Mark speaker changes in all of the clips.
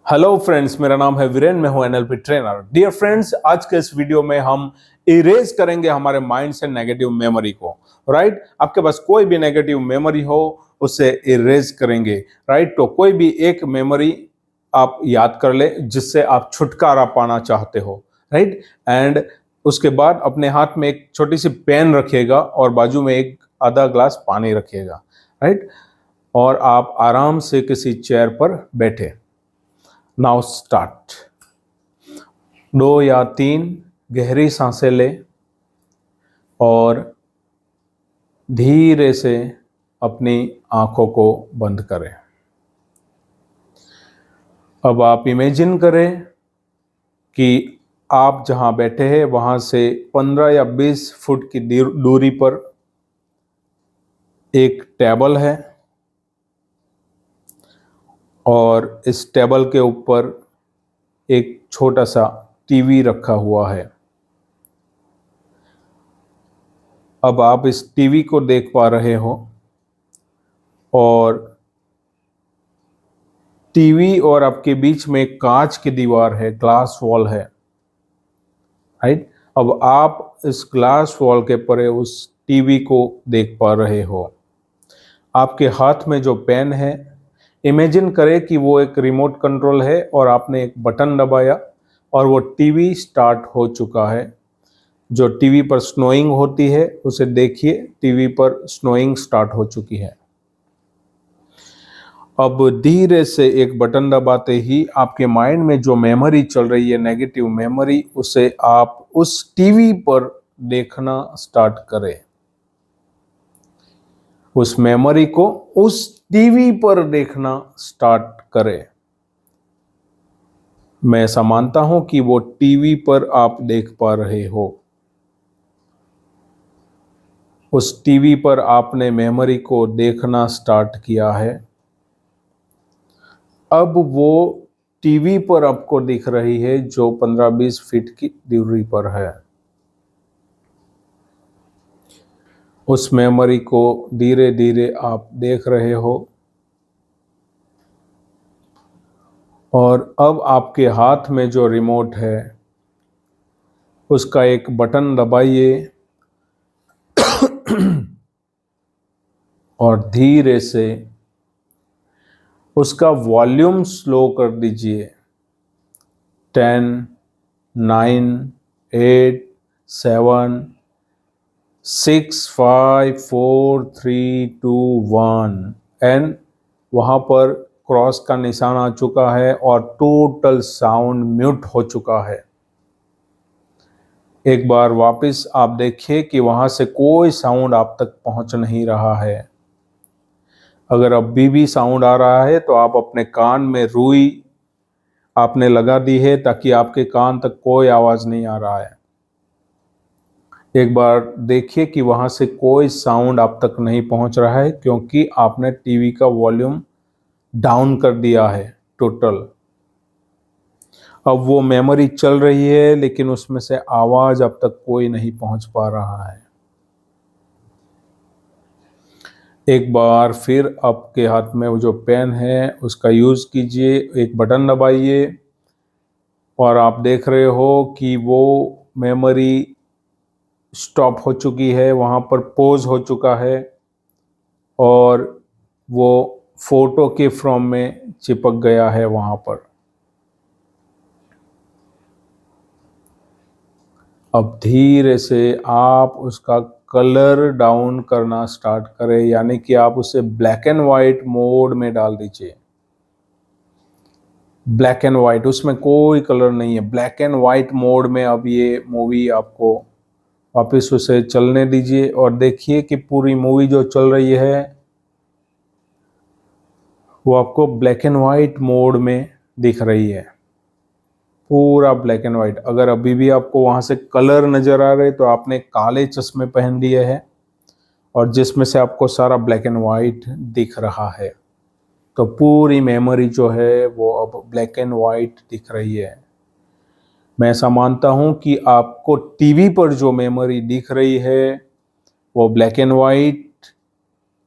Speaker 1: Hello friends, मेरा नाम है वीरेन, मैं हूं एनएलपी ट्रेनर। डियर फ्रेंड्स, आज के इस वीडियो में हम इरेज करेंगे हमारे माइंड से नेगेटिव मेमोरी को। राइट, आपके पास कोई भी नेगेटिव मेमोरी हो उसे इरेज करेंगे। राइट, तो कोई भी एक मेमोरी आप याद कर ले जिससे आप छुटकारा पाना चाहते हो। राइट, एंड उसके बाद अपने हाथ में एक छोटी सी पेन रखिएगा और बाजू में एक आधा ग्लास पानी रखिएगा। राइट, और आप आराम से किसी चेयर पर बैठे। Now start. 2 या 3 गहरी सांसें लें और धीरे से अपनी आंखों को बंद करें। अब आप इमेजिन करें कि आप जहां बैठे हैं वहां से 15 या 20 फुट की दूरी पर एक टेबल है और इस टेबल के ऊपर एक छोटा सा टीवी रखा हुआ है। अब आप इस टीवी को देख पा रहे हो और टीवी और आपके बीच में एक कांच की दीवार है, ग्लास वॉल है। राइट, अब आप इस ग्लास वॉल के परे उस टीवी को देख पा रहे हो। आपके हाथ में जो पेन है, इमेजिन करें कि वो एक रिमोट कंट्रोल है और आपने एक बटन दबाया और वो टीवी स्टार्ट हो चुका है। जो टीवी पर स्नोइंग होती है उसे देखिए, टीवी पर स्नोइंग स्टार्ट हो चुकी है। अब धीरे से एक बटन दबाते ही आपके माइंड में जो मेमोरी चल रही है, नेगेटिव मेमोरी, उसे आप उस टीवी पर देखना स्टार्ट करें। उस मेमोरी को उस टीवी पर देखना स्टार्ट करें। मैं ऐसा मानता हूं कि वो टीवी पर आप देख पा रहे हो। उस टीवी पर आपने मेमोरी को देखना स्टार्ट किया है। अब वो टीवी पर आपको दिख रही है जो 15-20 फीट की दूरी पर है। उस मेमोरी को धीरे धीरे आप देख रहे हो और अब आपके हाथ में जो रिमोट है उसका एक बटन दबाइए और धीरे से उसका वॉल्यूम स्लो कर दीजिए। 10, 9, 8, 7, 6, 5, 4, 3, 2, 1 एंड वहाँ पर क्रॉस का निशान आ चुका है और टोटल साउंड म्यूट हो चुका है। एक बार वापस आप देखिए कि वहाँ से कोई साउंड आप तक पहुँच नहीं रहा है। अगर अभी भी साउंड आ रहा है तो आप अपने कान में रुई आपने लगा दी है ताकि आपके कान तक कोई आवाज़ नहीं आ रहा है। एक बार देखिए कि वहाँ से कोई साउंड आप तक नहीं पहुँच रहा है क्योंकि आपने टीवी का वॉल्यूम डाउन कर दिया है टोटल। अब वो मेमोरी चल रही है लेकिन उसमें से आवाज़ अब तक कोई नहीं पहुँच पा रहा है। एक बार फिर आपके हाथ में वो जो पेन है उसका यूज़ कीजिए, एक बटन दबाइए और आप देख रहे हो कि वो मेमोरी स्टॉप हो चुकी है, वहाँ पर पॉज हो चुका है और वो फोटो के फ्रेम में चिपक गया है वहाँ पर। अब धीरे से आप उसका कलर डाउन करना स्टार्ट करें, यानी कि आप उसे ब्लैक एंड वाइट मोड में डाल दीजिए। ब्लैक एंड वाइट, उसमें कोई कलर नहीं है, ब्लैक एंड वाइट मोड में अब ये मूवी आपको वापस उसे चलने दीजिए और देखिए कि पूरी मूवी जो चल रही है वो आपको ब्लैक एंड वाइट मोड में दिख रही है, पूरा ब्लैक एंड वाइट। अगर अभी भी आपको वहाँ से कलर नज़र आ रहे तो आपने काले चश्मे पहन लिए हैं और जिसमें से आपको सारा ब्लैक एंड वाइट दिख रहा है। तो पूरी मेमोरी जो है वो अब ब्लैक एंड वाइट दिख रही है। मैं ऐसा मानता हूँ कि आपको टीवी पर जो मेमोरी दिख रही है वो ब्लैक एंड वाइट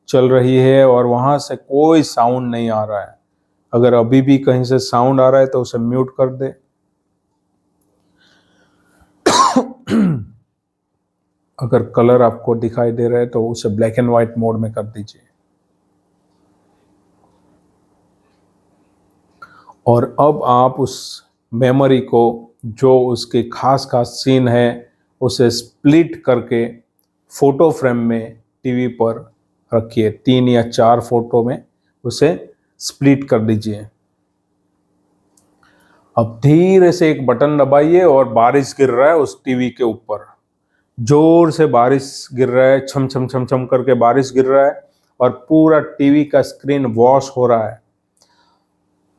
Speaker 1: चल रही है और वहाँ से कोई साउंड नहीं आ रहा है। अगर अभी भी कहीं से साउंड आ रहा है तो उसे म्यूट कर दे। अगर कलर आपको दिखाई दे रहा है तो उसे ब्लैक एंड व्हाइट मोड में कर दीजिए। और अब आप उस मेमोरी को, जो उसके खास खास सीन है, उसे स्प्लिट करके फोटो फ्रेम में टीवी पर रखिए। 3 या 4 फोटो में उसे स्प्लिट कर दीजिए। अब धीरे से एक बटन दबाइए और बारिश गिर रहा है उस टीवी के ऊपर। जोर से बारिश गिर रहा है, छम छम छम छम करके बारिश गिर रहा है और पूरा टीवी का स्क्रीन वॉश हो रहा है।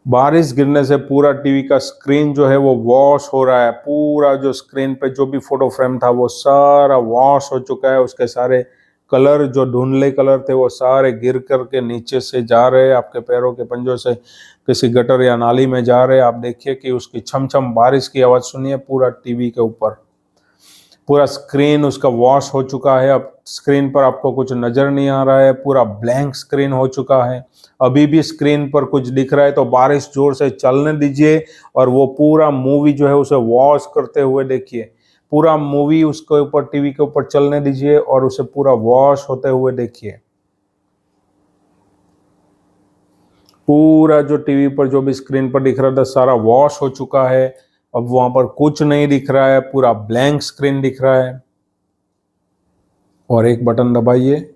Speaker 1: बारिश गिरने से पूरा टीवी का स्क्रीन जो है वो वॉश हो रहा है। पूरा जो स्क्रीन पे जो भी फोटो फ्रेम था वो सारा वॉश हो चुका है। उसके सारे कलर, जो धुंधले कलर थे, वो सारे गिर करके नीचे से जा रहे हैं, आपके पैरों के पंजों से किसी गटर या नाली में जा रहे हैं। आप देखिए कि उसकी छम छम बारिश की आवाज़ सुनिए पूरा टीवी के ऊपर। पूरा स्क्रीन उसका वॉश हो चुका है। अब स्क्रीन पर आपको कुछ नज़र नहीं आ रहा है, पूरा ब्लैंक स्क्रीन हो चुका है। अभी भी स्क्रीन पर कुछ दिख रहा है तो बारिश जोर से चलने दीजिए और वो पूरा मूवी जो है उसे वॉश करते हुए देखिए। पूरा मूवी उसके ऊपर, टीवी के ऊपर चलने दीजिए और उसे पूरा वॉश होते हुए देखिए। पूरा जो टीवी पर जो भी स्क्रीन पर दिख रहा था सारा वॉश हो चुका है। अब वहां पर कुछ नहीं दिख रहा है, पूरा ब्लैंक स्क्रीन दिख रहा है। और एक बटन दबाइए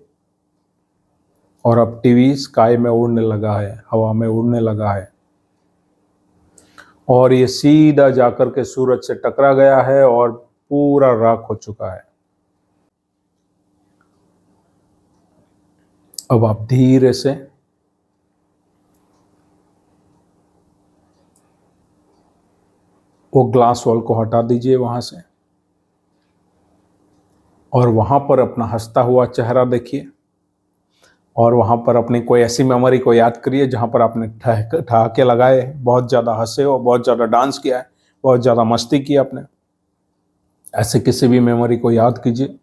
Speaker 1: और अब टीवी स्काई में उड़ने लगा है, हवा में उड़ने लगा है और ये सीधा जाकर के सूरज से टकरा गया है और पूरा राख हो चुका है। अब आप धीरे से वो ग्लास वॉल को हटा दीजिए वहां से और वहां पर अपना हंसता हुआ चेहरा देखिए और वहां पर अपनी कोई ऐसी मेमोरी को याद करिए जहां पर आपने ठहाके लगाए, बहुत ज़्यादा हंसे हो, बहुत ज़्यादा डांस किया है, बहुत ज़्यादा मस्ती की आपने। ऐसे किसी भी मेमोरी को याद कीजिए।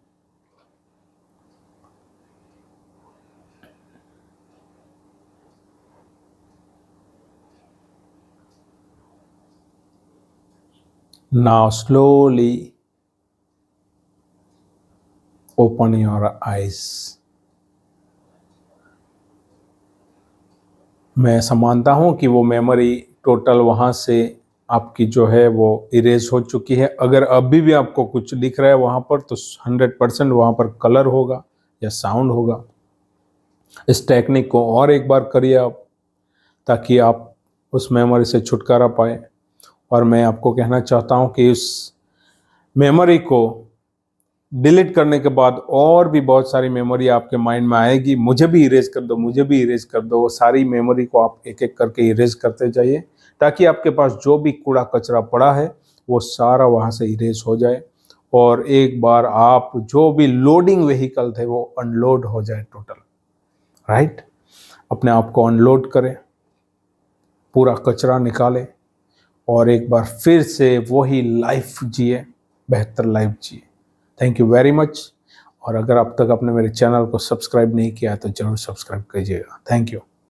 Speaker 1: Now slowly open your eyes। मैं ऐसा मानता हूँ कि वो मेमोरी टोटल वहाँ से आपकी जो है वो इरेज हो चुकी है। अगर अभी भी आपको कुछ दिख रहा है वहाँ पर तो 100% वहाँ पर कलर होगा या साउंड होगा। इस टेक्निक को और एक बार करिए आप, ताकि आप उस मेमोरी से छुटकारा पाए। और मैं आपको कहना चाहता हूँ कि उस मेमोरी को डिलीट करने के बाद और भी बहुत सारी मेमोरी आपके माइंड में आएगी। मुझे भी इरेज कर दो, मुझे भी इरेज कर दो। वो सारी मेमोरी को आप एक एक करके इरेज करते जाइए, ताकि आपके पास जो भी कूड़ा कचरा पड़ा है वो सारा वहाँ से इरेज हो जाए और एक बार आप जो भी लोडिंग व्हीकल थे वो अनलोड हो जाए टोटल। राइट? अपने आप को अनलोड करें, पूरा कचरा निकालें और एक बार फिर से वही लाइफ जिए, बेहतर लाइफ जिए। Thank you very much. और अगर अब तक आपने मेरे चैनल को सब्सक्राइब नहीं किया है तो जरूर सब्सक्राइब कीजिएगा। Thank you.